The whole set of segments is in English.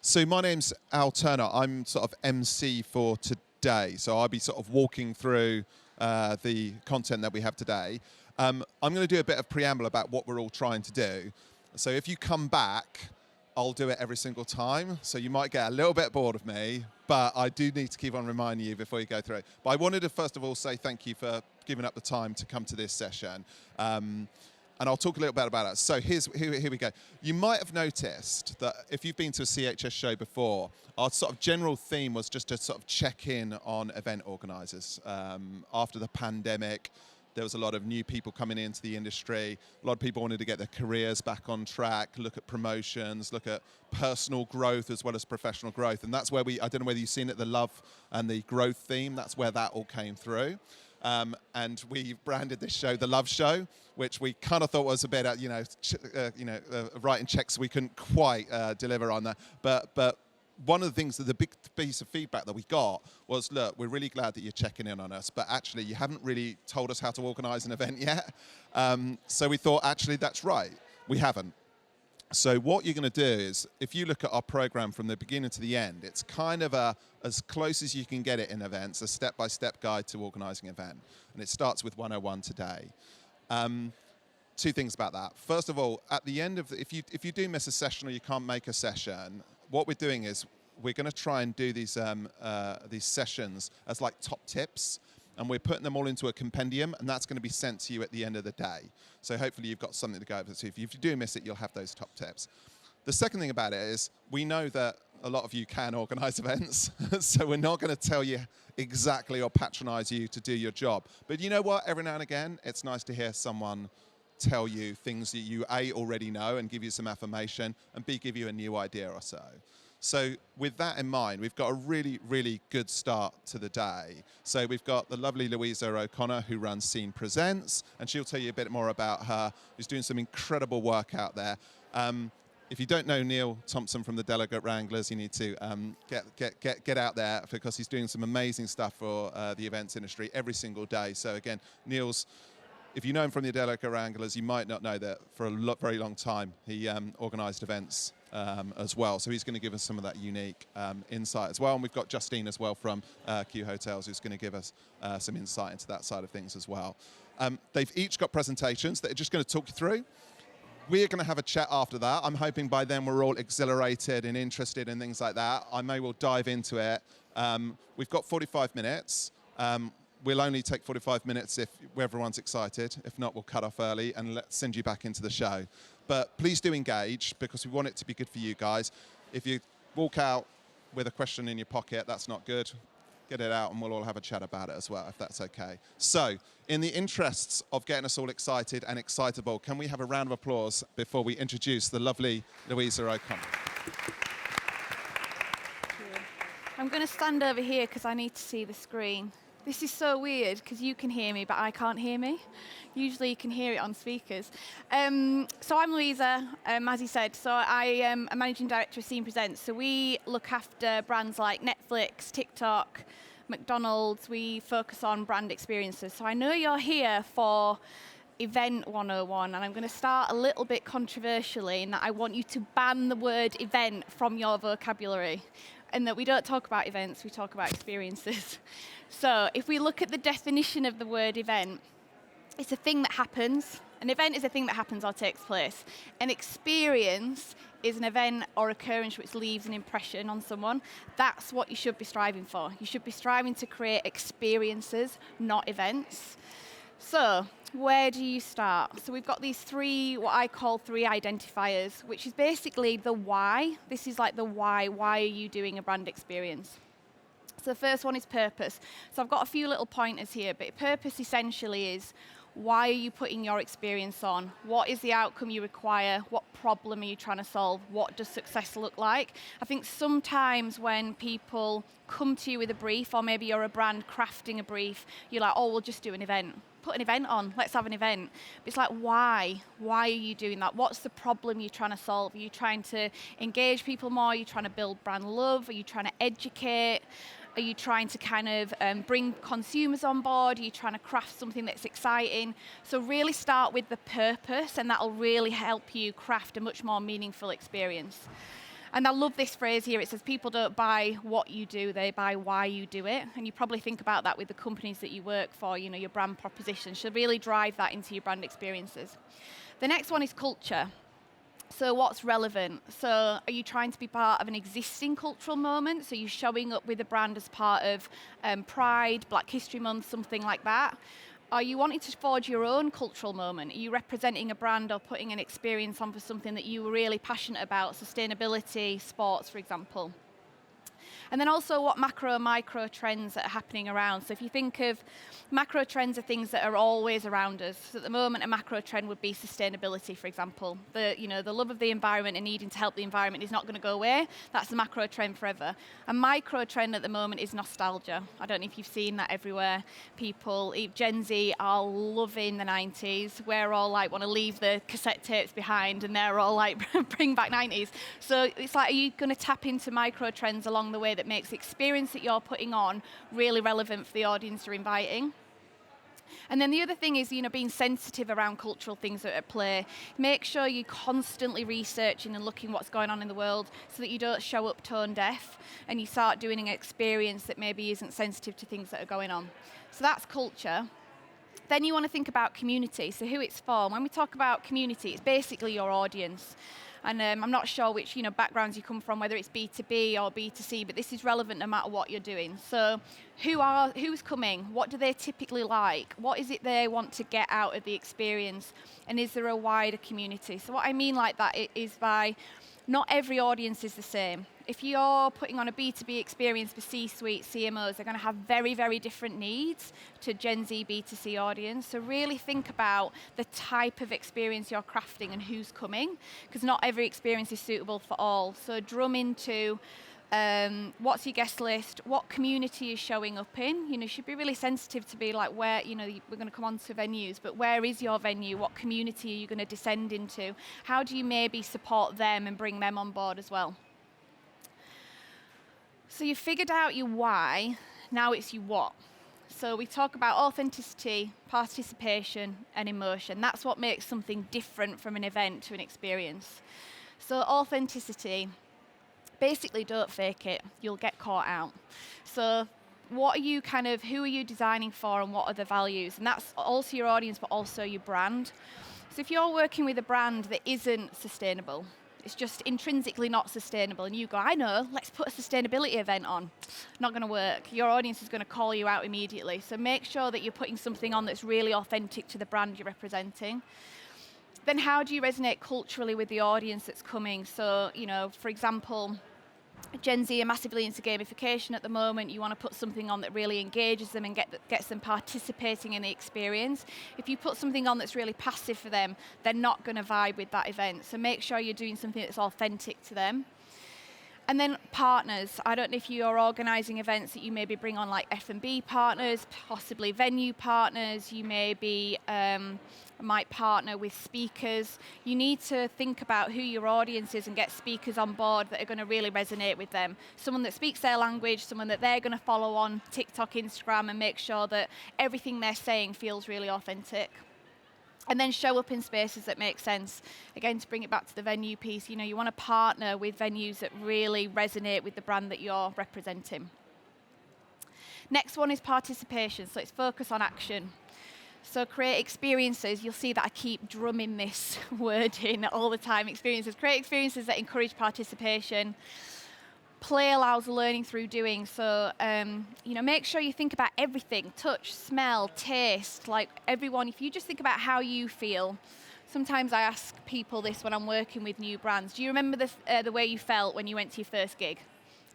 So my name's Al Turner. I'm sort of MC for today. So I'll be sort of walking through the content that we have today. I'm going to do a bit of preamble about what we're all trying to do. So if you come back, I'll do it every single time. So you might get a little bit bored of me, but I do need to keep on reminding you before you go through it. But I wanted to first of all say thank you for giving up the time to come to this session. And I'll talk a little bit about it. So here we go. You might have noticed that if you've been to a CHS show before, our sort of general theme was just to sort of check in on event organisers. After the pandemic, there was a lot of new people coming into the industry. A lot of people wanted to get their careers back on track, look at promotions, look at personal growth as well as professional growth. And that's where I don't know whether you've seen it, the love and the growth theme, that's where that all came through. And we branded this show the Love Show, which we kind of thought was a bit, writing checks we couldn't quite deliver on that. But one of the things, that the big piece of feedback that we got was, look, we're really glad that you're checking in on us, but actually you haven't really told us how to organise an event yet. So we thought, actually, that's right, we haven't. So what you're going to do is, if you look at our program from the beginning to the end, it's kind of as close as you can get it in events, a step-by-step guide to organising an event. And it starts with 101 today. Two things about that. First of all, at the end of, if you do miss a session or you can't make a session, what we're doing is we're going to try and do these sessions as like top tips. And we're putting them all into a compendium, and that's going to be sent to you at the end of the day. So hopefully you've got something to go over. So if you do miss it, you'll have those top tips. The second thing about it is we know that a lot of you can organise events, so we're not going to tell you exactly or patronise you to do your job. But you know what? Every now and again, it's nice to hear someone tell you things that you A, already know and give you some affirmation, and B, give you a new idea or so. So with that in mind, we've got a really, really good start to the day. So we've got the lovely Louisa O'Connor, who runs Scene Presents, and she'll tell you a bit more about her, who's doing some incredible work out there. If you don't know Neil Thompson from the Delegate Wranglers, you need to get out there, because he's doing some amazing stuff for the events industry every single day. So again, Neil's, if you know him from the Delegate Wranglers, you might not know that for a very long time he organised events as well. So he's going to give us some of that unique insight as well. And we've got Justine as well from QHotels, who's going to give us some insight into that side of things as well. They've each got presentations that are just going to talk you through. We're going to have a chat after that. I'm hoping by then we're all exhilarated and interested in things like that. I may well dive into it. We've got 45 minutes. We'll only take 45 minutes if everyone's excited. If not, we'll cut off early and let's send you back into the show. But please do engage, because we want it to be good for you guys. If you walk out with a question in your pocket, that's not good. Get it out and we'll all have a chat about it as well, if that's okay. So, in the interests of getting us all excited and excitable, can we have a round of applause before we introduce the lovely Louisa O'Connor? I'm going to stand over here because I need to see the screen. This is so weird because you can hear me, but I can't hear me. Usually you can hear it on speakers. So I'm Louisa, as he said. So I am a managing director of Scene Presents. So we look after brands like Netflix, TikTok, McDonald's. We focus on brand experiences. So I know you're here for Event 101, and I'm going to start a little bit controversially in that I want you to ban the word event from your vocabulary. And that we don't talk about events, we talk about experiences. So if we look at the definition of the word event, it's a thing that happens. An event is a thing that happens or takes place. An experience is an event or occurrence which leaves an impression on someone. That's what you should be striving for. You should be striving to create experiences, not events. So where do you start? So we've got these three, what I call three identifiers, which is basically the why. This is like the why. Why are you doing a brand experience? So the first one is purpose. So I've got a few little pointers here, but purpose essentially is, why are you putting your experience on? What is the outcome you require? What problem are you trying to solve? What does success look like? I think sometimes when people come to you with a brief, or maybe you're a brand crafting a brief, you're like, oh, we'll just do an event. Put an event on, let's have an event. But it's like, why? Why are you doing that? What's the problem you're trying to solve? Are you trying to engage people more? Are you trying to build brand love? Are you trying to educate? Are you trying to kind of bring consumers on board? Are you trying to craft something that's exciting? So really start with the purpose, and that'll really help you craft a much more meaningful experience. And I love this phrase here. It says, people don't buy what you do, they buy why you do it. And you probably think about that with the companies that you work for, your brand proposition should really drive that into your brand experiences. The next one is culture. So what's relevant? So are you trying to be part of an existing cultural moment? So you're showing up with the brand as part of Pride, Black History Month, something like that? Are you wanting to forge your own cultural moment? Are you representing a brand or putting an experience on for something that you were really passionate about, sustainability, sports, for example? And then also what macro and micro trends that are happening around. So if you think of macro trends are things that are always around us. So at the moment, a macro trend would be sustainability, for example. The love of the environment and needing to help the environment is not going to go away. That's the macro trend forever. A micro trend at the moment is nostalgia. I don't know if you've seen that everywhere. People, Gen Z are loving the 90s. We're all like, want to leave the cassette tapes behind, and they're all like, bring back 90s. So it's like, are you going to tap into micro trends along the way that makes the experience that you're putting on really relevant for the audience you're inviting? And then the other thing is, being sensitive around cultural things that are at play. Make sure you're constantly researching and looking what's going on in the world so that you don't show up tone deaf and you start doing an experience that maybe isn't sensitive to things that are going on. So that's culture. Then you want to think about community, so who it's for. When we talk about community, it's basically your audience. And I'm not sure which backgrounds you come from, whether it's B2B or B2C, but this is relevant no matter what you're doing. So who's coming? What do they typically like? What is it they want to get out of the experience? And is there a wider community? So what I mean like that is by not every audience is the same. If you're putting on a B2B experience for C-suite, CMOs, they're going to have very, very different needs to Gen Z B2C audience. So really think about the type of experience you're crafting and who's coming, because not every experience is suitable for all. So drum into what's your guest list, what community is showing up in. You should be really sensitive to be like where, we're going to come on to venues, but where is your venue? What community are you going to descend into? How do you maybe support them and bring them on board as well? So you've figured out your why, now it's your what. So we talk about authenticity, participation, and emotion. That's what makes something different from an event to an experience. So authenticity, basically don't fake it, you'll get caught out. So what are you who are you designing for and what are the values? And that's also your audience, but also your brand. So if you're working with a brand that isn't sustainable, it's just intrinsically not sustainable, and you go, I know, let's put a sustainability event on. Not going to work. Your audience is going to call you out immediately. So make sure that you're putting something on that's really authentic to the brand you're representing. Then how do you resonate culturally with the audience that's coming? So, for example, Gen Z are massively into gamification at the moment. You want to put something on that really engages them and gets them participating in the experience. If you put something on that's really passive for them, they're not going to vibe with that event. So make sure you're doing something that's authentic to them. And then partners. I don't know if you're organising events that you maybe bring on like F&B partners, possibly venue partners. You maybe might partner with speakers. You need to think about who your audience is and get speakers on board that are going to really resonate with them. Someone that speaks their language, someone that they're going to follow on TikTok, Instagram, and make sure that everything they're saying feels really authentic. And then show up in spaces that make sense. Again, to bring it back to the venue piece, you want to partner with venues that really resonate with the brand that you're representing. Next one is participation, so it's focus on action. So create experiences. You'll see that I keep drumming this word in all the time, experiences. Create experiences that encourage participation. Play allows learning through doing, so make sure you think about everything, touch, smell, taste, like everyone. If you just think about how you feel, sometimes I ask people this when I'm working with new brands. Do you remember the way you felt when you went to your first gig?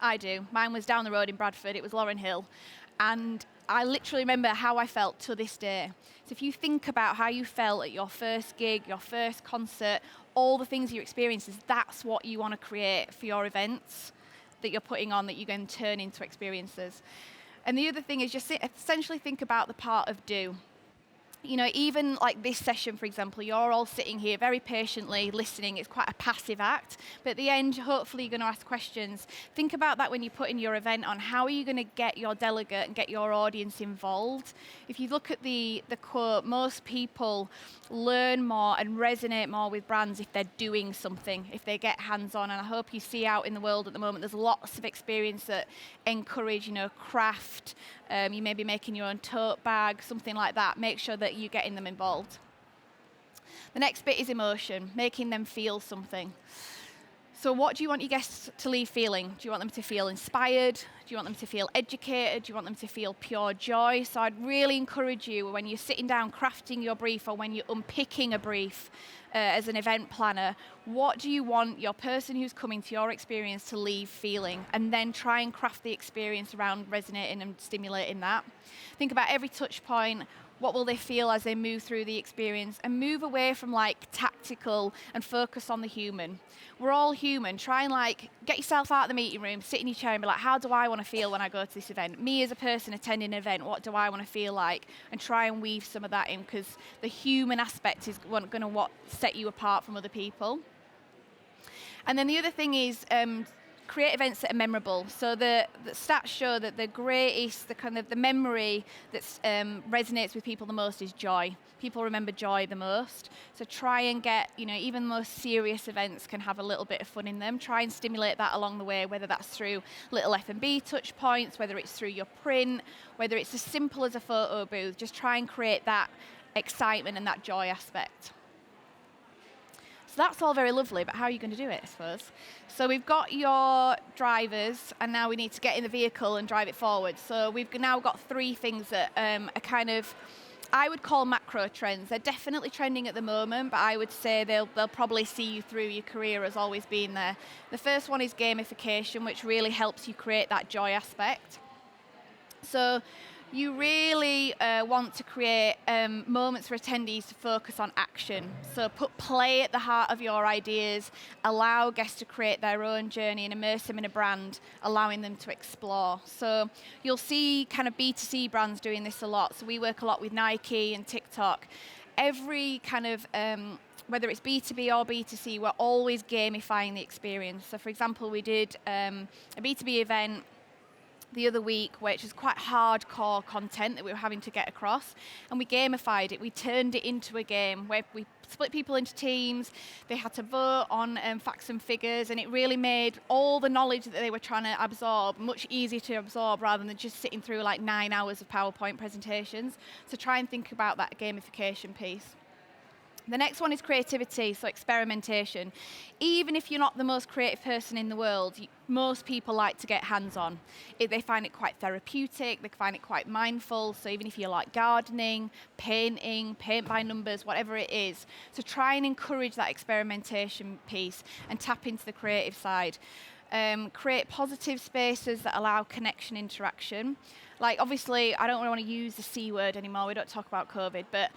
I do. Mine was down the road in Bradford, it was Lauren Hill, and I literally remember how I felt to this day. So if you think about how you felt at your first gig, your first concert, all the things you experienced, that's what you want to create for your events that you're putting on that you're going to turn into experiences. And the other thing is just essentially think about the part of do. you know, even like this session, for example, you're all sitting here very patiently listening. It's quite a passive act. But at the end, hopefully you're going to ask questions. Think about that when you're putting your event on. How are you going to get your delegate and get your audience involved? If you look at the quote, most people learn more and resonate more with brands if they're doing something, if they get hands-on. And I hope you see out in the world at the moment, there's lots of experience that encourage, you know, craft. You may be making your own tote bag, something like that. Make sure that you're getting them involved. The next bit is emotion, making them feel something. So what do you want your guests to leave feeling? Do you want them to feel inspired? Do you want them to feel educated? Do you want them to feel pure joy? So I'd really encourage you, when you're sitting down crafting your brief or when you're unpicking a brief as an event planner, what do you want your person who's coming to your experience to leave feeling? And then try and craft the experience around resonating and stimulating that. Think about every touch point. What will they feel as they move through the experience, and move away from like tactical and focus on the human. We're all human. Try and like get yourself out of the meeting room, sit in your chair and be like, how do I want to feel when I go to this event? Me as a person attending an event, what do I want to feel like? And try and weave some of that in, because the human aspect is going to set you apart from other people. And then the other thing is create events that are memorable. So the stats show that the greatest, the memory that resonates with people the most is joy. People remember joy the most. So try and get, you know, even the most serious events can have a little bit of fun in them. Try and stimulate that along the way, whether that's through little F&B touch points, whether it's through your print, whether it's as simple as a photo booth. Just try and create that excitement and that joy aspect. So that's all very lovely, but how are you going to do it, I suppose? So we've got your drivers, and now we need to get in the vehicle and drive it forward. So we've now got three things that are kind of, I would call macro trends. They're definitely trending at the moment, but I would say they'll probably see you through your career as always being there. The first one is gamification, which really helps you create that joy aspect. So you really want to create moments for attendees to focus on action. So put play at the heart of your ideas, allow guests to create their own journey and immerse them in a brand, allowing them to explore. So you'll see kind of B2C brands doing this a lot. So we work a lot with Nike and TikTok. Every kind of whether it's B2B or B2C, we're always gamifying the experience. So for example, we did a B2B event the other week, which is quite hardcore content that we were having to get across, and we gamified it. We turned it into a game where we split people into teams. They had to vote on facts and figures, and it really made all the knowledge that they were trying to absorb much easier to absorb, rather than just sitting through like 9 hours of PowerPoint presentations. So try and think about that gamification piece. The next one is creativity, so experimentation. Even if you're not the most creative person in the world, most people like to get hands-on. They find it quite therapeutic, they find it quite mindful, so even if you like gardening, painting, paint by numbers, whatever it is, so try and encourage that experimentation piece and tap into the creative side. Create positive spaces that allow connection, interaction. Like, obviously, I don't want to use the C word anymore. We don't talk about COVID, but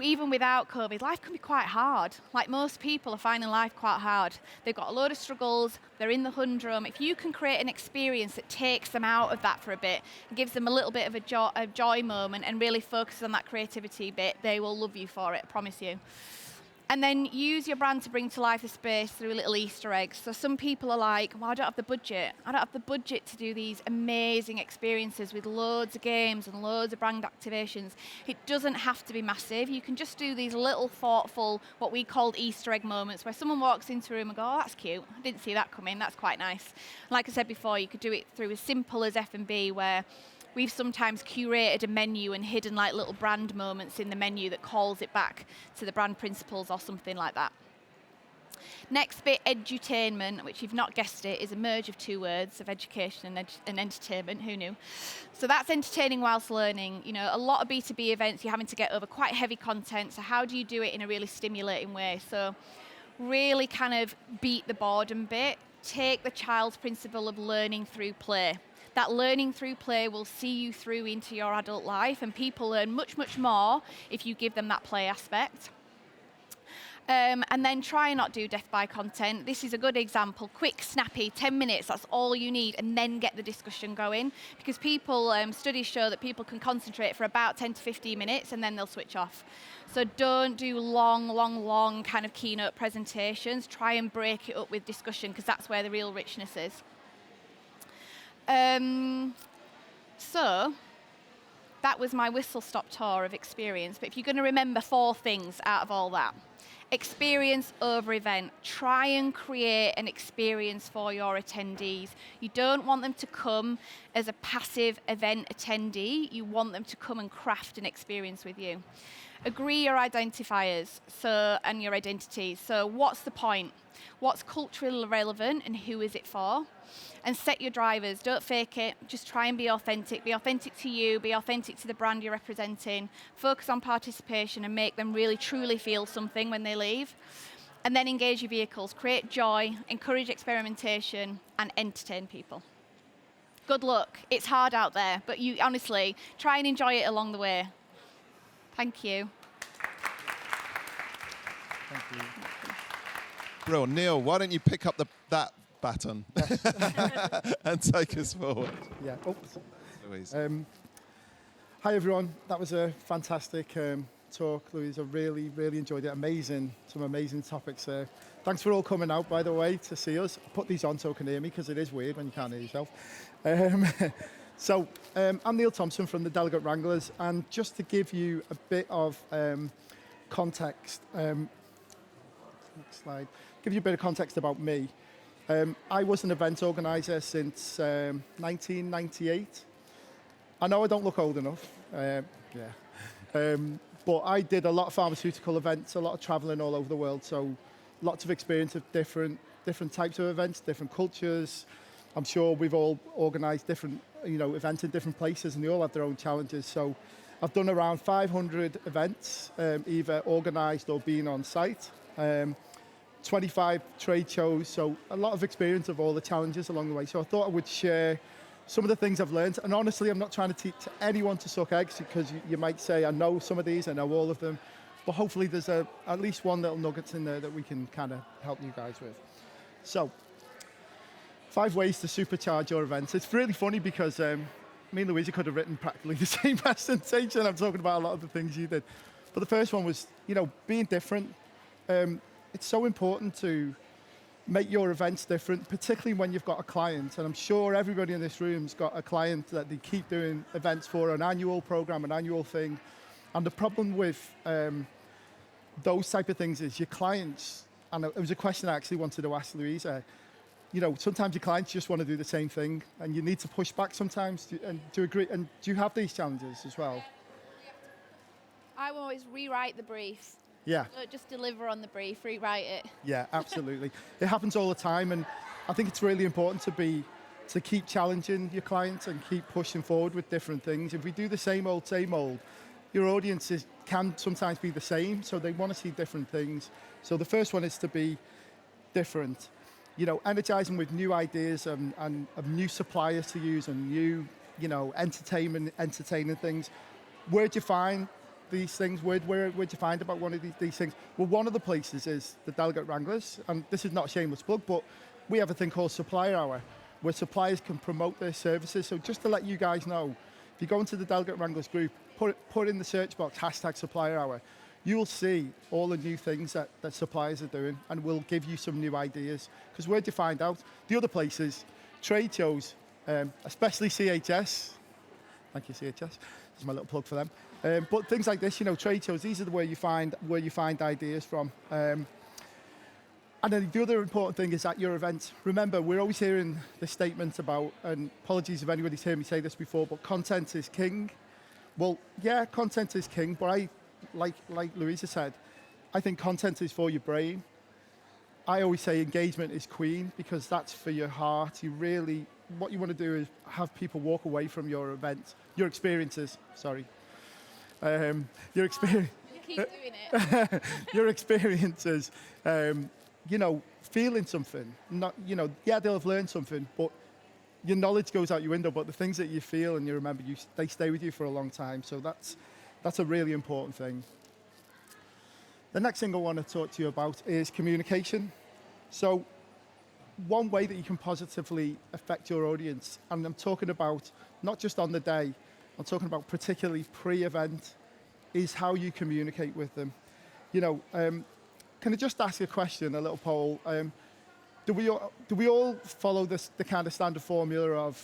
even without COVID, life can be quite hard. Like, most people are finding life quite hard. They've got a load of struggles. They're in the humdrum. If you can create an experience that takes them out of that for a bit and gives them a little bit of a joy moment and really focuses on that creativity bit, they will love you for it, I promise you. And then use your brand to bring to life the space through little Easter eggs. So some people are like, well, I don't have the budget. I don't have the budget to do these amazing experiences with loads of games and loads of brand activations. It doesn't have to be massive. You can just do these little thoughtful, what we called Easter egg moments, where someone walks into a room and go, oh, that's cute. I didn't see that coming. That's quite nice. Like I said before, you could do it through as simple as F&B, where we've sometimes curated a menu and hidden like little brand moments in the menu that calls it back to the brand principles or something like that. Next bit, edutainment, which you've not guessed it, is a merge of two words, of education and entertainment. Who knew? So that's entertaining whilst learning. You know, a lot of B2B events, you're having to get over quite heavy content. So how do you do it in a really stimulating way? So really kind of beat the boredom bit. Take the child's principle of learning through play. That learning through play will see you through into your adult life, and people learn much, much more if you give them that play aspect. And then try and not do death by content. This is a good example. Quick, snappy, 10 minutes, that's all you need, and then get the discussion going. Because people, studies show that people can concentrate for about 10 to 15 minutes and then they'll switch off. So don't do long kind of keynote presentations. Try and break it up with discussion, because that's where the real richness is. So that was my whistle-stop tour of experience. But if you're going to remember 4 things out of all that: experience over event. Try and create an experience for your attendees. You don't want them to come as a passive event attendee. You want them to come and craft an experience with you. Agree your identifiers and your identities. So what's the point? What's culturally relevant and who is it for? And set your drivers. Don't fake it. Just try and be authentic. Be authentic to you. Be authentic to the brand you're representing. Focus on participation and make them really, truly feel something when they leave. And then engage your vehicles. Create joy, encourage experimentation, and entertain people. Good luck. It's hard out there, but you honestly, try and enjoy it along the way. Thank you. Thank you. Bro, Neil, why don't you pick up that baton and take us forward? Yeah. Oops. Louise. Hi, everyone. That was a fantastic talk, Louisa. Really, really enjoyed it. Amazing. Some amazing topics there. Thanks for all coming out, by the way, to see us. Put these on so you can hear me, because it is weird when you can't hear yourself. I'm Neil Thompson from the Delegate Wranglers, and just to give you a bit of context, next slide, give you a bit of context about me. I was an event organizer since 1998. I know I don't look old enough, but I did a lot of pharmaceutical events, a lot of traveling all over the world, so lots of experience of different types of events, different cultures. I'm sure we've all organised different, events in different places, and they all have their own challenges. So I've done around 500 events, either organised or been on site. 25 trade shows, so a lot of experience of all the challenges along the way. So I thought I would share some of the things I've learned. And honestly, I'm not trying to teach anyone to suck eggs, because you might say, I know some of these, I know all of them. But hopefully there's at least one little nugget in there that we can kind of help you guys with. So, 5 ways to supercharge your events. It's really funny because me and Louisa could have written practically the same presentation. I'm talking about a lot of the things you did. But the first one was, being different. It's so important to make your events different, particularly when you've got a client. And I'm sure everybody in this room's got a client that they keep doing events for, an annual program, an annual thing. And the problem with those type of things is your clients, and it was a question I actually wanted to ask Louisa, sometimes your clients just want to do the same thing, and you need to push back sometimes. And do you agree? And do you have these challenges as well? I will always rewrite the brief. Yeah. Don't just deliver on the brief, rewrite it. Yeah, absolutely. It happens all the time, and I think it's really important to keep challenging your clients and keep pushing forward with different things. If we do the same old, your audiences can sometimes be the same, so they want to see different things. So the first one is to be different. Energizing with new ideas and of new suppliers to use, and new, entertaining things. Where'd you find these things? Where'd you find about one of these things? Well, one of the places is the Delegate Wranglers, and this is not a shameless plug, but we have a thing called Supplier Hour, where suppliers can promote their services. So just to let you guys know, if you go into the Delegate Wranglers group, put in the search box, #Supplier Hour, you will see all the new things that suppliers are doing, and we'll give you some new ideas. Because where'd you find out? The other places, trade shows, especially CHS. Thank you, CHS. This is my little plug for them. But things like this, trade shows, these are where you find ideas from. And then the other important thing is at your events. Remember, we're always hearing this statement about, and apologies if anybody's heard me say this before, but content is king. Well, yeah, content is king, but I, like Louisa said, I think content is for your brain. I always say engagement is queen, because that's for your heart. What you want to do is have people walk away from your events, your experiences, your experience. You keep doing it. Your experiences, feeling something. Not, they'll have learned something, but your knowledge goes out your window. But the things that you feel and you remember, they stay with you for a long time. So that's a really important thing. The next thing I want to talk to you about is communication. So one way that you can positively affect your audience, and I'm talking about not just on the day, I'm talking about particularly pre-event, is how you communicate with them. Can I just ask a question, a little poll? Do we all follow the kind of standard formula of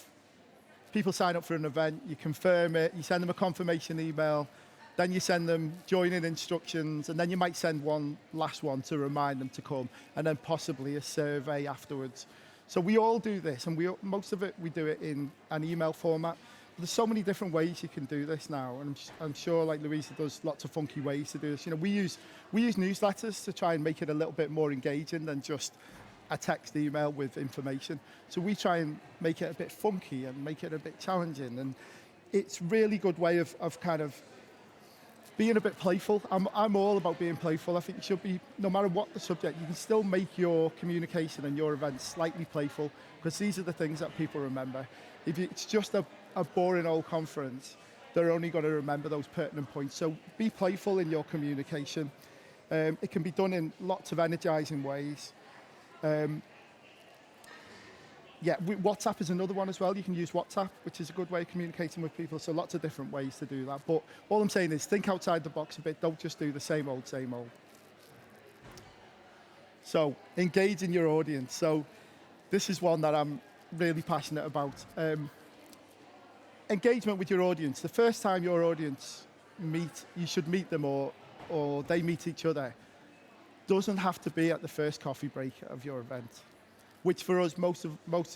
people sign up for an event, you confirm it, you send them a confirmation email, then you send them join-in instructions, and then you might send one last one to remind them to come, and then possibly a survey afterwards. So we all do this, and most of it, we do it in an email format. But there's so many different ways you can do this now, and I'm sure, like Louisa does, lots of funky ways to do this. We use newsletters to try and make it a little bit more engaging than just a text email with information. So we try and make it a bit funky and make it a bit challenging, and it's really good way of kind of being a bit playful. I'm all about being playful. I think you should be, no matter what the subject, you can still make your communication and your events slightly playful, because these are the things that people remember. If it's just a boring old conference, they're only going to remember those pertinent points. So be playful in your communication. It can be done in lots of energizing ways. WhatsApp is another one as well. You can use WhatsApp, which is a good way of communicating with people. So lots of different ways to do that. But all I'm saying is think outside the box a bit. Don't just do the same old, same old. So engage in your audience. So this is one that I'm really passionate about. Engagement with your audience. The first time your audience you should meet them or they meet each other, doesn't have to be at the first coffee break of your event. Which for us, most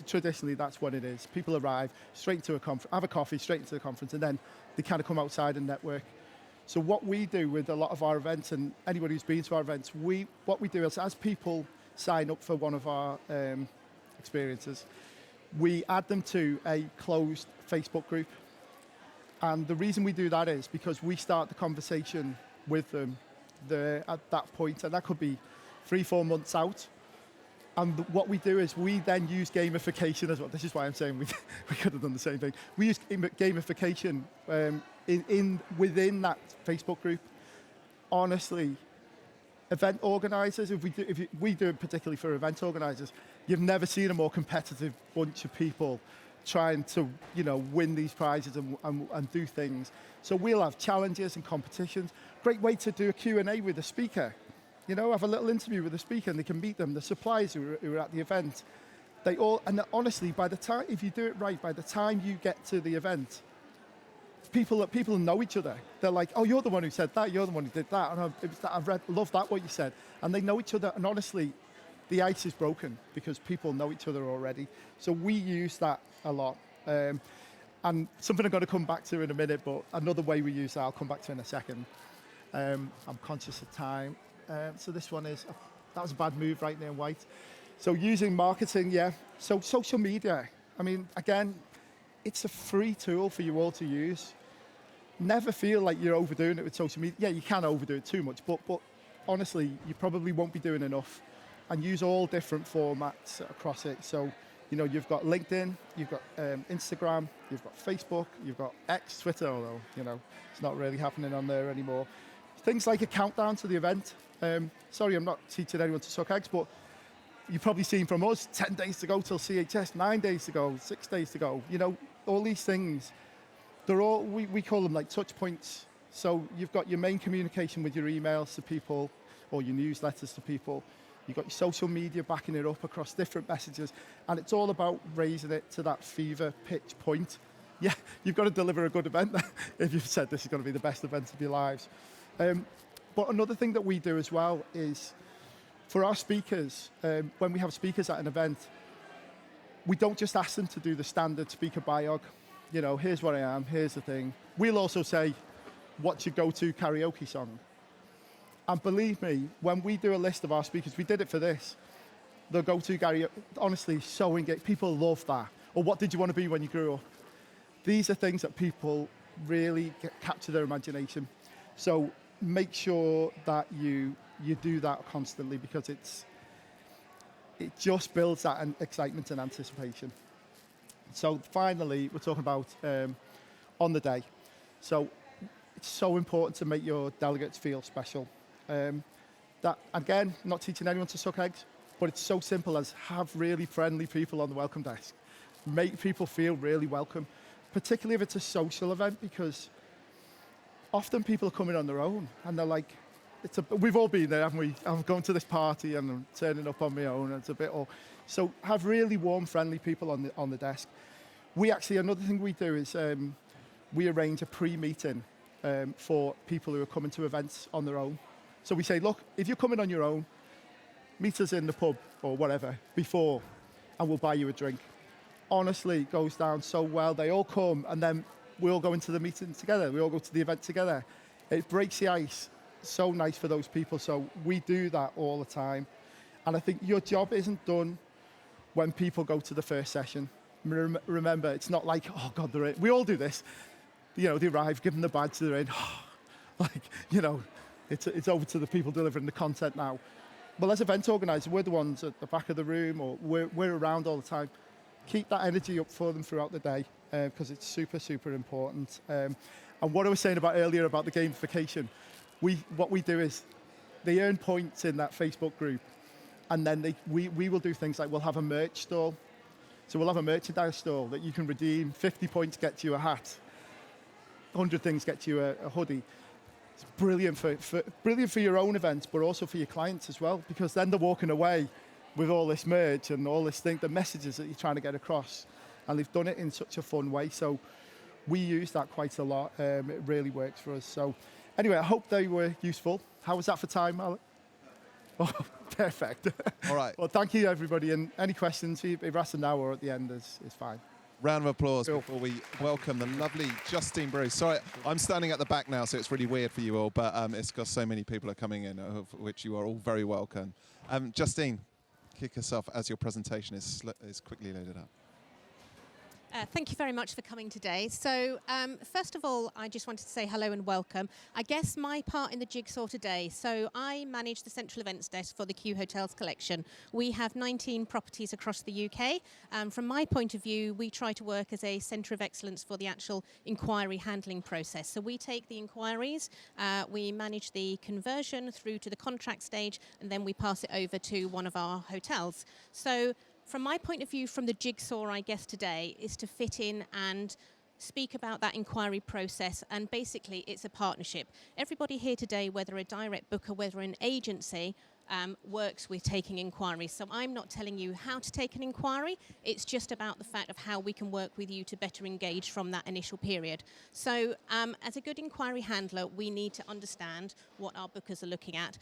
traditionally, that's what it is. People arrive straight into a conference, have a coffee, straight into the conference, and then they kind of come outside and network. So what we do with a lot of our events, and anybody who's been to our events, what we do is, as people sign up for one of our experiences, we add them to a closed Facebook group. And the reason we do that is because we start the conversation with them at that point, and that could be 3-4 months out. And what we do is we then use gamification as well. This is why I'm saying we could have done the same thing. We use gamification within that Facebook group. Honestly, event organisers, if we do it particularly for event organisers, you've never seen a more competitive bunch of people trying to win these prizes and do things. So we'll have challenges and competitions. Great way to do a Q&A with a speaker. Have a little interview with the speaker, and they can meet them, the suppliers who are at the event. And honestly, if you do it right, by the time you get to the event, people know each other. They're like, oh, you're the one who said that, you're the one who did that, and I love that what you said. And they know each other, and honestly, the ice is broken because people know each other already. So we use that a lot. And something I'm going to come back to in a minute, but another way we use that, I'll come back to in a second. I'm conscious of time. So this one that was a bad move right there in white. So using marketing, yeah. So social media, again, it's a free tool for you all to use. Never feel like you're overdoing it with social media. Yeah, you can overdo it too much, but honestly, you probably won't be doing enough. And use all different formats across it. So, you've got LinkedIn, you've got Instagram, you've got Facebook, you've got X, Twitter, although, it's not really happening on there anymore. Things like a countdown to the event. Sorry, I'm not teaching anyone to suck eggs, but you've probably seen from us 10 days to go till CHS, 9 days to go, 6 days to go. All these things, they're all, we call them like touch points. So you've got your main communication with your emails to people or your newsletters to people. You've got your social media backing it up across different messages. And it's all about raising it to that fever pitch point. Yeah, you've got to deliver a good event if you've said this is going to be the best event of your lives. But another thing that we do as well is, for our speakers, when we have speakers at an event, we don't just ask them to do the standard speaker biog. Here's what I am, here's the thing. We'll also say, what's your go-to karaoke song? And believe me, when we do a list of our speakers, we did it for this, the go-to karaoke, honestly, so engaged. People love that. Or what did you want to be when you grew up? These are things that people really capture their imagination. So make sure that you do that constantly, because it just builds that excitement and anticipation. So finally, we're talking about on the day. So it's so important to make your delegates feel special. that, again, not teaching anyone to suck eggs, but it's so simple as have really friendly people on the welcome desk. Make people feel really welcome, particularly if it's a social event, because often people are coming on their own and they're like, we've all been there, haven't we? I'm going to this party and I'm turning up on my own, and it's a bit all. So have really warm, friendly people on the desk. We actually, another thing we do is we arrange a pre-meeting for people who are coming to events on their own. So we say, look, if you're coming on your own, meet us in the pub or whatever before, and we'll buy you a drink. Honestly, it goes down so well. They all come, and then we all go into the meeting together. We all go to the event together. It breaks the ice. So nice for those people. So we do that all the time. And I think your job isn't done when people go to the first session. Remember, it's not like, oh God, they're in. We all do this. You know, they arrive, give them the badge, they're in. Like, you know, it's over to the people delivering the content now. Well, as event organisers, we're the ones at the back of the room, or we're around all the time. Keep that energy up for them throughout the day, because it's super, super important. And what I was saying about earlier about the gamification, what we do is they earn points in that Facebook group, and then we will do things like we'll have a merch stall. So we'll have a merchandise stall that you can redeem. 50 points gets you a hat. 100 things get you a hoodie. It's brilliant for your own events, but also for your clients as well, because then they're walking away with all this merch and all this thing, the messages that you're trying to get across, and they've done it in such a fun way. So we use that quite a lot. It really works for us. So anyway, I hope they were useful. How was that for time, Alec? Oh, perfect. All right. Well, thank you, everybody. And any questions, if you're asking now or at the end, is fine. Round of applause Cool. before we welcome the lovely Justine Bruce. Sorry, I'm standing at the back now, so it's really weird for you all, but it's because so many people are coming in, of which you are all very welcome. Justine, kick us off as your presentation is quickly loaded up. Thank you very much for coming today. So first of all, I just wanted to say hello and welcome. I guess my part in the jigsaw today, so I manage the central events desk for the QHotels collection. We have 19 properties across the UK. From my point of view, we try to work as a centre of excellence for the actual inquiry handling process. So we take the inquiries, we manage the conversion through to the contract stage, and then we pass it over to one of our hotels. So from my point of view, from the jigsaw, I guess today, is to fit in and speak about that inquiry process, and basically it's a partnership. Everybody here today, whether a direct booker, whether an agency, works with taking inquiries. So I'm not telling you how to take an inquiry, it's just about the fact of how we can work with you to better engage from that initial period. So as a good inquiry handler, we need to understand what our bookers are looking at.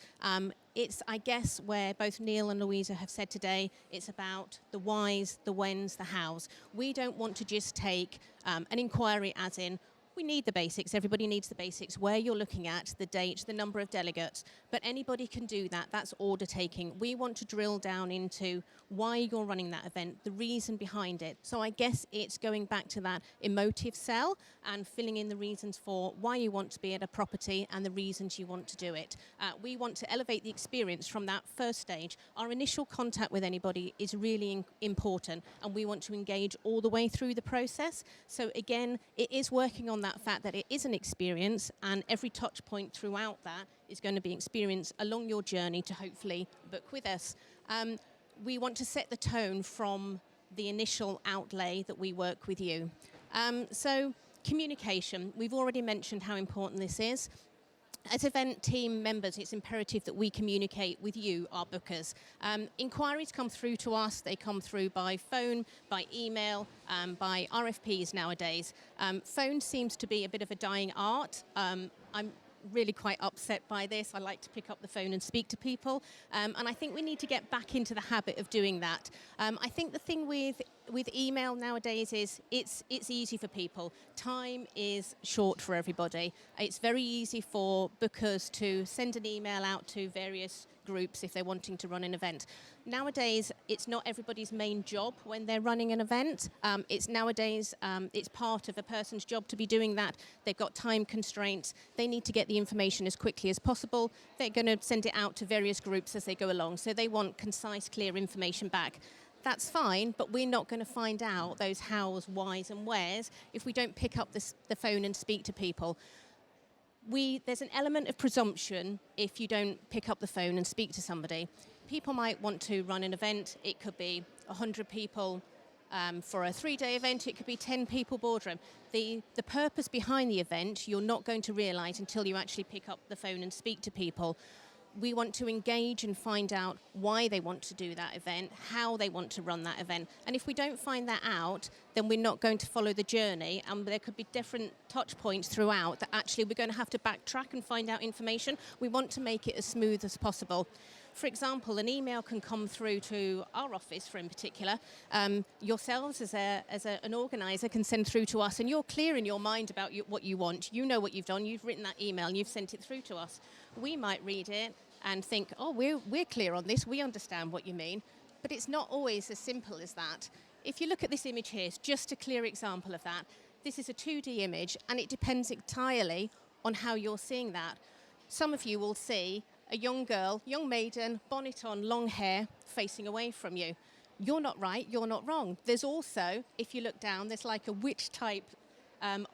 It's, I guess, where both Neil and Louisa have said today, it's about the whys, the whens, the hows. We don't want to just take an inquiry as in, we need the basics, everybody needs the basics, where you're looking at, the date, the number of delegates, but anybody can do that, that's order taking. We want to drill down into why you're running that event, the reason behind it. So I guess it's going back to that emotive sell and filling in the reasons for why you want to be at a property and the reasons you want to do it. We want to elevate the experience from that first stage. Our initial contact with anybody is really important, and we want to engage all the way through the process. So again, it is working on that fact that it is an experience, and every touch point throughout that is going to be experience along your journey to hopefully book with us. We want to set the tone from the initial outlay that we work with you. So communication, we've already mentioned how important this is. As event team members, it's imperative that we communicate with you, our bookers. Inquiries come through to us, they come through by phone, by email, by RFPs nowadays. Phone seems to be a bit of a dying art. I'm really quite upset by this. I like to pick up the phone and speak to people, and I think we need to get back into the habit of doing that. I think the thing with email nowadays is it's easy for people. Time is short for everybody. It's very easy for bookers to send an email out to various groups if they're wanting to run an event. Nowadays, it's not everybody's main job when they're running an event. It's part of a person's job to be doing that. They've got time constraints. They need to get the information as quickly as possible. They're going to send it out to various groups as they go along. So they want concise, clear information back. That's fine, but we're not going to find out those hows, whys and wheres if we don't pick up the phone and speak to people. there's an element of presumption if you don't pick up the phone and speak to somebody. People might want to run an event. It could be 100 people for a 3-day event. It could be 10 people boardroom. The purpose behind the event you're not going to realise until you actually pick up the phone and speak to people. We want to engage and find out why they want to do that event, how they want to run that event. And if we don't find that out, then we're not going to follow the journey, and there could be different touch points throughout that actually we're going to have to backtrack and find out information. We want to make it as smooth as possible. For example, an email can come through to our office, in particular. Yourselves, as an organiser, can send through to us, and you're clear in your mind about what you want. You know what you've done. You've written that email, and you've sent it through to us. We might read it and think, oh, we're clear on this. We understand what you mean. But it's not always as simple as that. If you look at this image here, it's just a clear example of that. This is a 2D image, and it depends entirely on how you're seeing that. Some of you will see a young girl, young maiden, bonnet on, long hair, facing away from you. You're not right, you're not wrong. There's also, if you look down, there's like a witch-type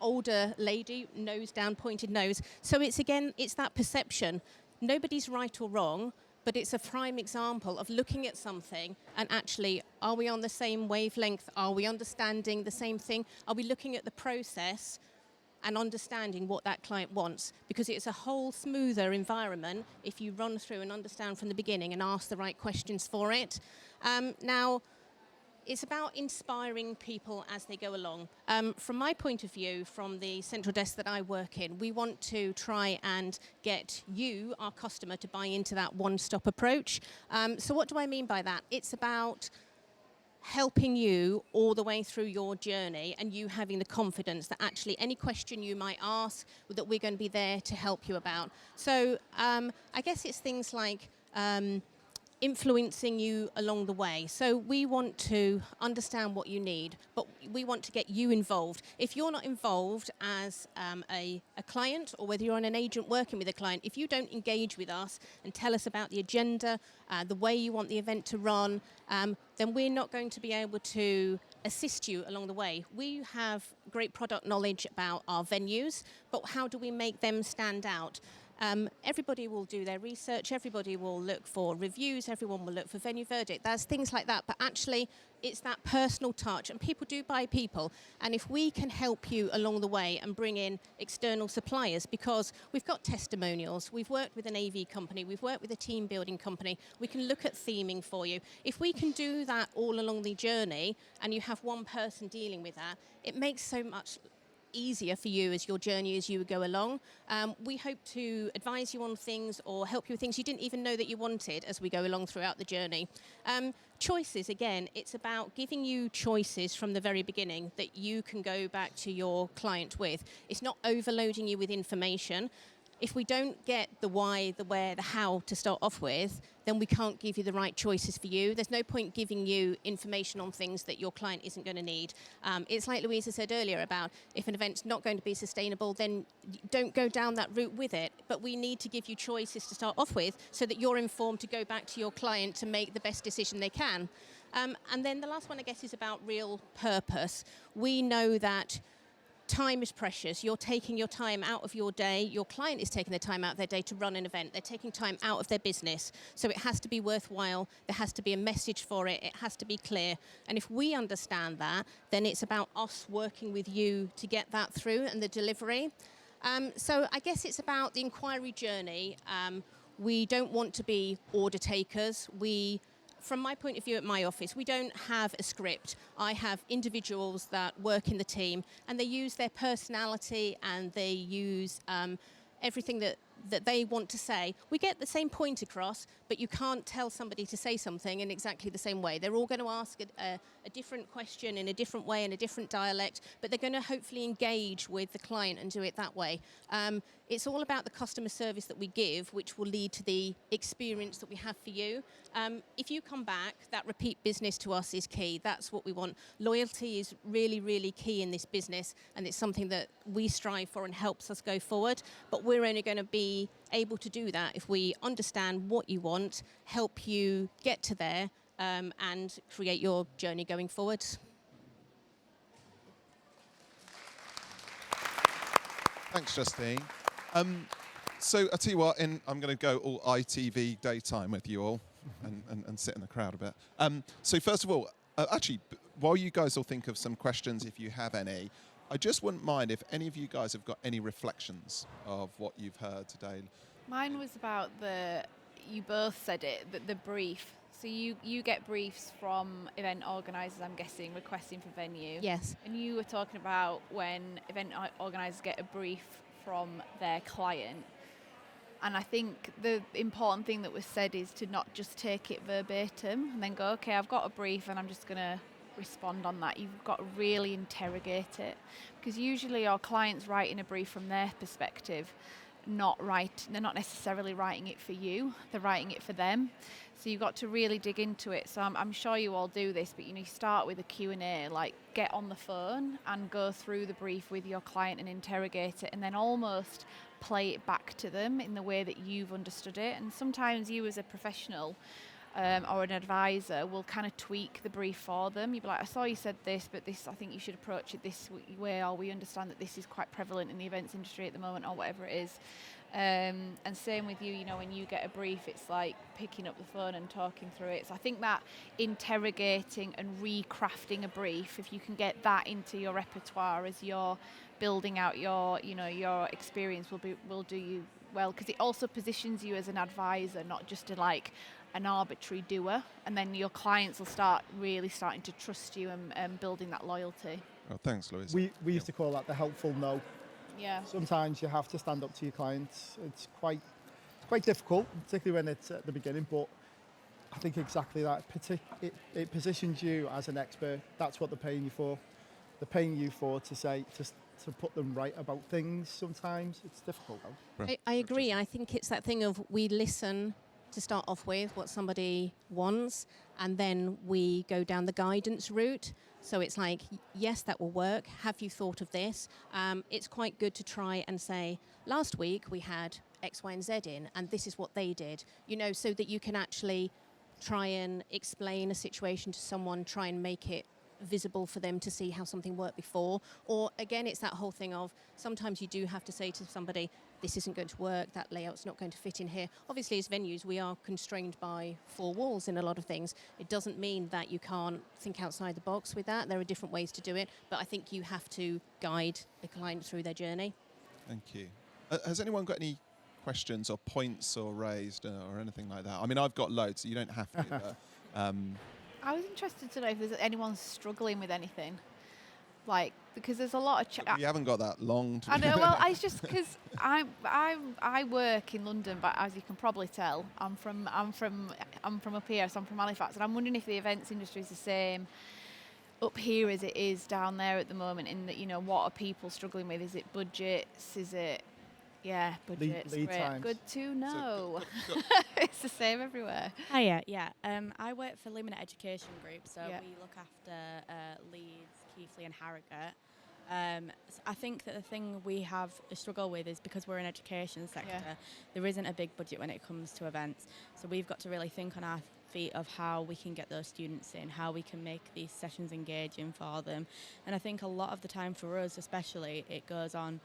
older lady, nose down, pointed nose. So it's that perception. Nobody's right or wrong, but it's a prime example of looking at something and actually, are we on the same wavelength? Are we understanding the same thing? Are we looking at the process and understanding what that client wants? Because it's a whole smoother environment if you run through and understand from the beginning and ask the right questions for it. Now, it's about inspiring people as they go along. From my point of view, from the central desk that I work in, we want to try and get you, our customer, to buy into that one-stop approach. So what do I mean by that? It's about helping you all the way through your journey, and you having the confidence that actually any question you might ask, that we're going to be there to help you about. So I guess it's things like influencing you along the way. So we want to understand what you need, but we want to get you involved. If you're not involved as a client, or whether you're an agent working with a client, if you don't engage with us and tell us about the agenda, the way you want the event to run, then we're not going to be able to assist you along the way. We have great product knowledge about our venues, but how do we make them stand out? Everybody will do their research, everybody will look for reviews, everyone will look for venue verdict. There's things like that, but actually it's that personal touch, and people do buy people. And if we can help you along the way and bring in external suppliers, because we've got testimonials, we've worked with an AV company, we've worked with a team building company, we can look at theming for you. If we can do that all along the journey, and you have one person dealing with that, it makes so much easier for you as your journey as you go along. We hope to advise you on things or help you with things you didn't even know that you wanted as we go along throughout the journey. Choices, again, it's about giving you choices from the very beginning that you can go back to your client with. It's not overloading you with information. If we don't get the why, the where, the how to start off with, then we can't give you the right choices for you. There's no point giving you information on things that your client isn't going to need. It's like Louisa said earlier about if an event's not going to be sustainable, then don't go down that route with it. But we need to give you choices to start off with so that you're informed to go back to your client to make the best decision they can. And then the last one, I guess, is about real purpose. We know that time is precious. You're taking your time out of your day. Your client is taking their time out of their day to run an event. They're taking time out of their business. So it has to be worthwhile. There has to be a message for it. It has to be clear. And if we understand that, then it's about us working with you to get that through and the delivery. So I guess it's about the inquiry journey. We don't want to be order takers. From my point of view at my office, we don't have a script. I have individuals that work in the team, and they use their personality and they use everything that they want to say. We get the same point across, but you can't tell somebody to say something in exactly the same way. They're all going to ask a different question in a different way, in a different dialect, but they're going to hopefully engage with the client and do it that way. It's all about the customer service that we give, which will lead to the experience that we have for you. If you come back, that repeat business to us is key. That's what we want. Loyalty is really, really key in this business, and it's something that we strive for and helps us go forward. But we're only going to be able to do that if we understand what you want, help you get to there, and create your journey going forward. Thanks, Justine. So I tell you what, I'm going to go all ITV daytime with you all and sit in the crowd a bit. So first of all, actually, while you guys all think of some questions, if you have any, I just wouldn't mind if any of you guys have got any reflections of what you've heard today. Mine was about you both said it, the brief. So you get briefs from event organisers, I'm guessing, requesting for venue. Yes. And you were talking about when event organisers get a brief from their client. And I think the important thing that was said is to not just take it verbatim and then go, okay, I've got a brief and I'm just going to respond on that. You've got to really interrogate it. Because usually our clients writing a brief from their perspective, they're not necessarily writing it for you, they're writing it for them. So you've got to really dig into it. So I'm sure you all do this, but you start with a Q&A, like get on the phone and go through the brief with your client and interrogate it, and then almost play it back to them in the way that you've understood it. And sometimes you as a professional or an advisor will kind of tweak the brief for them. You'll be like, I saw you said this, but this, I think you should approach it this way, or we understand that this is quite prevalent in the events industry at the moment, or whatever it is. And same with you, when you get a brief, it's like picking up the phone and talking through it. So I think that interrogating and recrafting a brief, if you can get that into your repertoire as you're building out your experience, will do you well, because it also positions you as an advisor, not just an arbitrary doer, and then your clients will start really starting to trust you and building that loyalty. Oh, thanks, Louisa. We used to call that the helpful no. Yeah. Sometimes you have to stand up to your clients. It's quite difficult, particularly when it's at the beginning, but I think exactly that. It positions you as an expert. That's what they're paying you for. They're paying you for to put them right about things. Sometimes it's difficult though. I agree. I think it's that thing of we listen to start off with what somebody wants, and then we go down the guidance route. So it's like, yes, that will work. Have you thought of this? It's quite good to try and say, last week we had X, Y, and Z in, and this is what they did, so that you can actually try and explain a situation to someone, try and make it visible for them to see how something worked before. Or again, it's that whole thing of sometimes you do have to say to somebody, this isn't going to work, that layout's not going to fit in here. Obviously, as venues, we are constrained by four walls in a lot of things. It doesn't mean that you can't think outside the box with that. There are different ways to do it, but I think you have to guide the client through their journey. Thank you. Has anyone got any questions or points or raised or anything like that? I mean, I've got loads, so you don't have to. But, I was interested to know if there's anyone struggling with anything, because there's a lot of. we haven't got that long. I know. Well, it's just because I work in London, but as you can probably tell, I'm from up here, so I'm from Halifax, and I'm wondering if the events industry is the same up here as it is down there at the moment. In that, what are people struggling with? Is it budgets? Is it budgets? Lead Great. times. Good to know. It's the same everywhere. Hiya, yeah. I work for Lumina Education Group, so Yeah. we look after Leeds, Keighley and Harrogate. I think that the thing we have a struggle with is because we're an education sector, there isn't a big budget when it comes to events. So we've got to really think on our feet of how we can get those students in, how we can make these sessions engaging for them. And I think a lot of the time for us especially, it goes on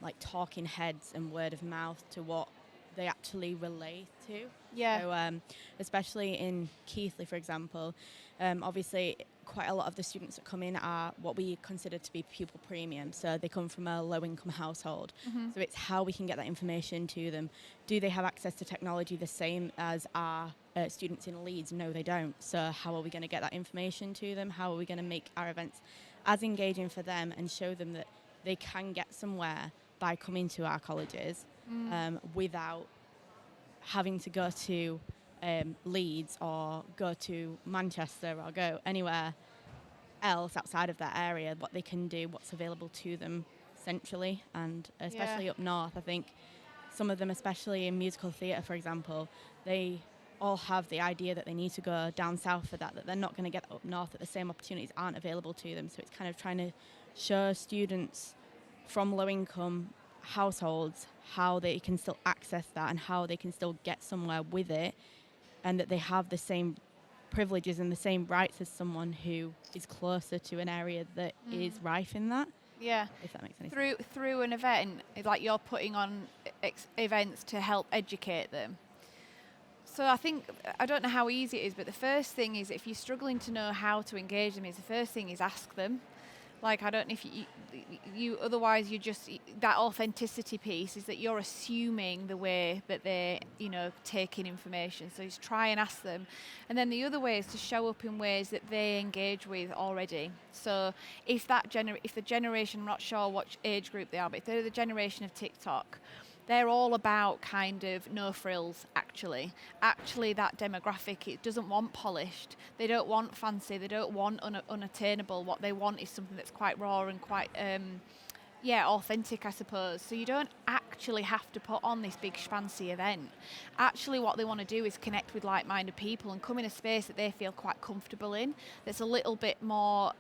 like talking heads and word of mouth to what they actually relate to. Yeah. So, especially in Keighley, for example, obviously quite a lot of the students that come in are what we consider to be pupil premium. So they come from a low-income household. Mm-hmm. So it's how we can get that information to them. Do they have access to technology the same as our students in Leeds? No, they don't. So how are we going to get that information to them? How are we going to make our events as engaging for them and show them that they can get somewhere by coming to our colleges without having to go to Leeds or go to Manchester or go anywhere else outside of that area, what they can do, what's available to them centrally, and especially up north. I think some of them, especially in musical theatre, for example, they all have the idea that they need to go down south for that they're not going to get up north, that the same opportunities aren't available to them. So it's kind of trying to show students from low-income households how they can still access that and how they can still get somewhere with it, and that they have the same privileges and the same rights as someone who is closer to an area that is rife in that. Yeah. if that makes any sense. Through an event, like you're putting on events to help educate them. So I think, I don't know how easy it is, but the first thing is, if you're struggling to know how to engage them, is the first thing is ask them. Like, I don't know if you otherwise you just, that authenticity piece is that you're assuming the way that they're, taking information. So just try and ask them. And then the other way is to show up in ways that they engage with already. So if the generation, I'm not sure what age group they are, but if they're the generation of TikTok, they're all about kind of no frills, actually. Actually, that demographic, it doesn't want polished. They don't want fancy. They don't want unattainable. What they want is something that's quite raw and quite, authentic, I suppose. So you don't actually have to put on this big fancy event. Actually, what they want to do is connect with like-minded people and come in a space that they feel quite comfortable in, that's a little bit more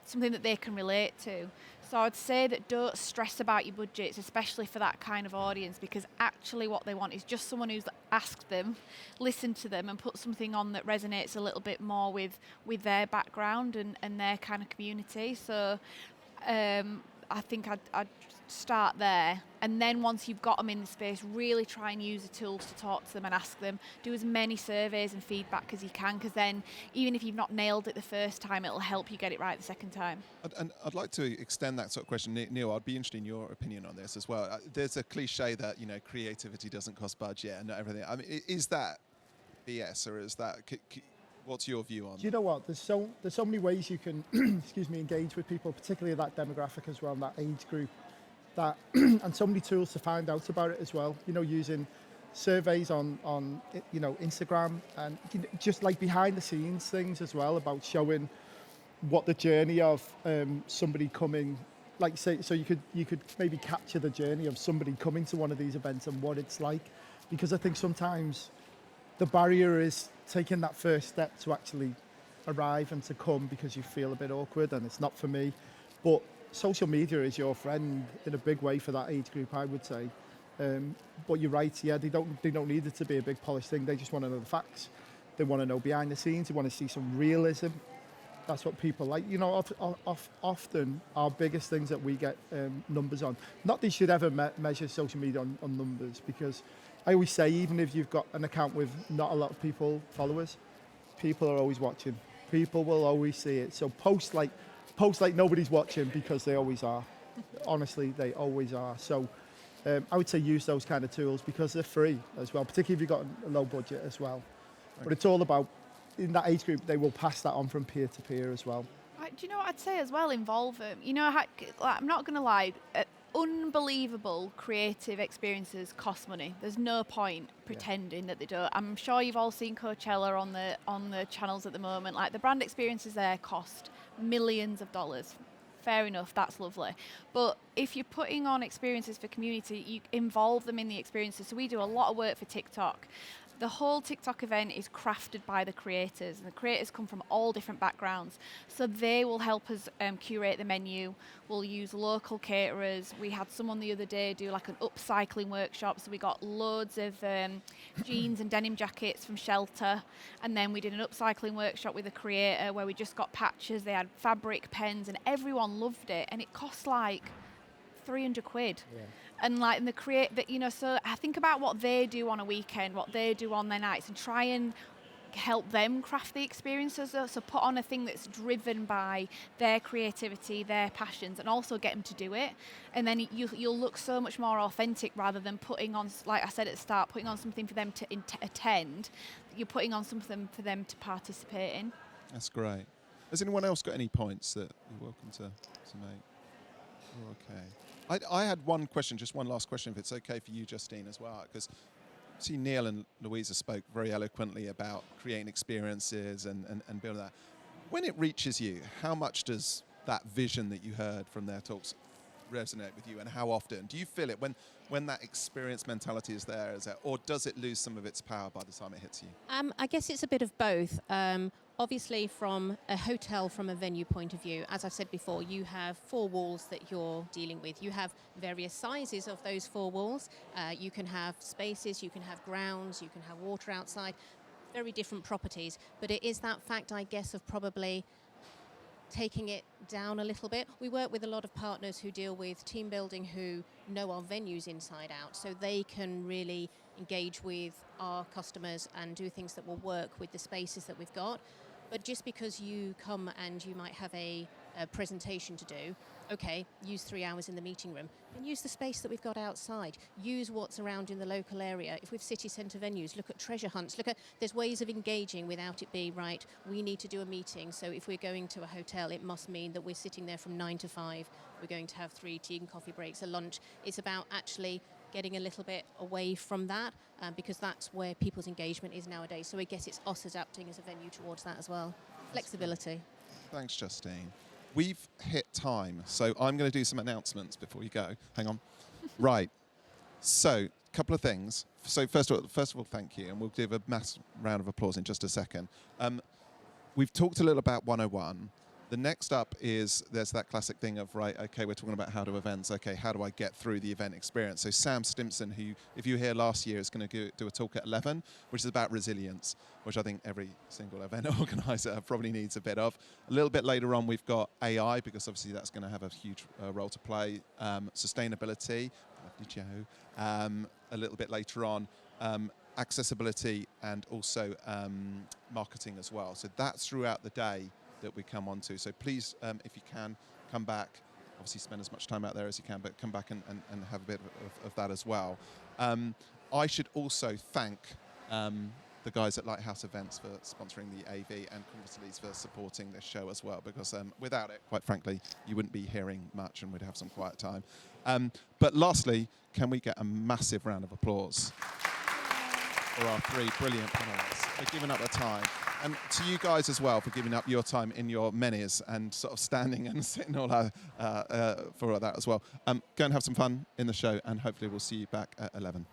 something that they can relate to. So I'd say that don't stress about your budgets, especially for that kind of audience, because actually what they want is just someone who's asked them, listened to them, and put something on that resonates a little bit more with their background and their kind of community. So I think I'd start there, and then once you've got them in the space, really try and use the tools to talk to them and ask them. Do as many surveys and feedback as you can, because then even if you've not nailed it the first time, it'll help you get it right the second time. And I'd like to extend that sort of question. Neil, I'd be interested in your opinion on this as well. There's a cliche that, creativity doesn't cost budget and not everything. I mean, is that BS, or is that... What's your view on? Do you know what? There's so many ways you can, engage with people, particularly that demographic as well, and that age group, that and so many tools to find out about it as well. Using surveys on Instagram, and just like behind the scenes things as well, about showing what the journey of somebody coming, like say, so you could maybe capture the journey of somebody coming to one of these events and what it's like, because I think sometimes the barrier is taking that first step to actually arrive and to come, because you feel a bit awkward and it's not for me. But social media is your friend in a big way for that age group, I would say. But you're right, yeah, they don't need it to be a big polished thing. They just want to know the facts. They want to know behind the scenes. They want to see some realism. That's what people like. Often our biggest things that we get numbers on. Not that you should ever measure social media on numbers, because I always say, even if you've got an account with not a lot of followers, people are always watching. People will always see it. So post like nobody's watching, because they always are. Honestly, they always are. So I would say use those kind of tools, because they're free as well, particularly if you've got a low budget as well. Okay. But it's all about, in that age group, they will pass that on from peer to peer as well. Do you know what I'd say as well? Involve them. I'm not going to lie. Unbelievable creative experiences cost money. There's no point pretending that they don't. I'm sure you've all seen Coachella on the channels at the moment. Like, the brand experiences there cost millions of dollars. Fair enough, that's lovely. But if you're putting on experiences for community, you involve them in the experiences. So we do a lot of work for TikTok. The whole TikTok event is crafted by the creators, and the creators come from all different backgrounds. So they will help us curate the menu. We'll use local caterers. We had someone the other day do like an upcycling workshop. So we got loads of jeans and denim jackets from Shelter. And then we did an upcycling workshop with a creator where we just got patches. They had fabric pens, and everyone loved it. And it cost like 300 quid. Yeah. And like, and so I think about what they do on a weekend, what they do on their nights, and try and help them craft the experiences. So put on a thing that's driven by their creativity, their passions, and also get them to do it. And then you'll look so much more authentic, rather than putting on, like I said at the start, putting on something for them to attend. You're putting on something for them to participate in. That's great. Has anyone else got any points that you're welcome to make? Okay. I had one question, just one last question, if it's okay for you, Justine, as well, because see, Neil and Louisa spoke very eloquently about creating experiences and building that. When it reaches you, how much does that vision that you heard from their talks resonate with you, and how often do you feel it when that experience mentality is there, or does it lose some of its power by the time it hits you? I guess it's a bit of both. Obviously, from a hotel, from a venue point of view, as I've said before, you have 4 walls that you're dealing with. You have various sizes of those 4 walls. You can have spaces, you can have grounds, you can have water outside, very different properties. But it is that fact, I guess, of probably taking it down a little bit. We work with a lot of partners who deal with team building, who know our venues inside out, so they can really engage with our customers and do things that will work with the spaces that we've got. But just because you come and you might have a presentation to do, okay, use 3 hours in the meeting room, and use the space that we've got outside. Use what's around in the local area. If we've city centre venues, look at treasure hunts. There's ways of engaging without it being, right, we need to do a meeting. So if we're going to a hotel, it must mean that we're sitting there from 9 to 5. We're going to have 3 tea and coffee breaks, a lunch. It's about actually getting a little bit away from that, because that's where people's engagement is nowadays. So I guess it's us adapting as a venue towards that as well. Flexibility. Thanks, Justine. We've hit time, so I'm going to do some announcements before you go. Hang on. Right. So, a couple of things. So, first of all, thank you, and we'll give a massive round of applause in just a second. We've talked a little about 101. The next up is, there's that classic thing of, right, okay, we're talking about how do events, okay, how do I get through the event experience? So Sam Stimpson, who, if you were here last year, is going to do a talk at 11, which is about resilience, which I think every single event organizer probably needs a bit of. A little bit later on, we've got AI, because obviously that's going to have a huge role to play. Sustainability, Joe. A little bit later on, accessibility, and also marketing as well. So that's throughout the day that we come on to. So please, if you can, come back. Obviously spend as much time out there as you can, but come back and have a bit of that as well. I should also thank the guys at Lighthouse Events for sponsoring the AV, and Congress Leeds for supporting this show as well, because without it, quite frankly, you wouldn't be hearing much and we'd have some quiet time. But lastly, can we get a massive round of applause for our 3 brilliant panelists for giving up their time? And to you guys as well for giving up your time in your menus and sort of standing and sitting all for that as well. Go and have some fun in the show, and hopefully we'll see you back at 11.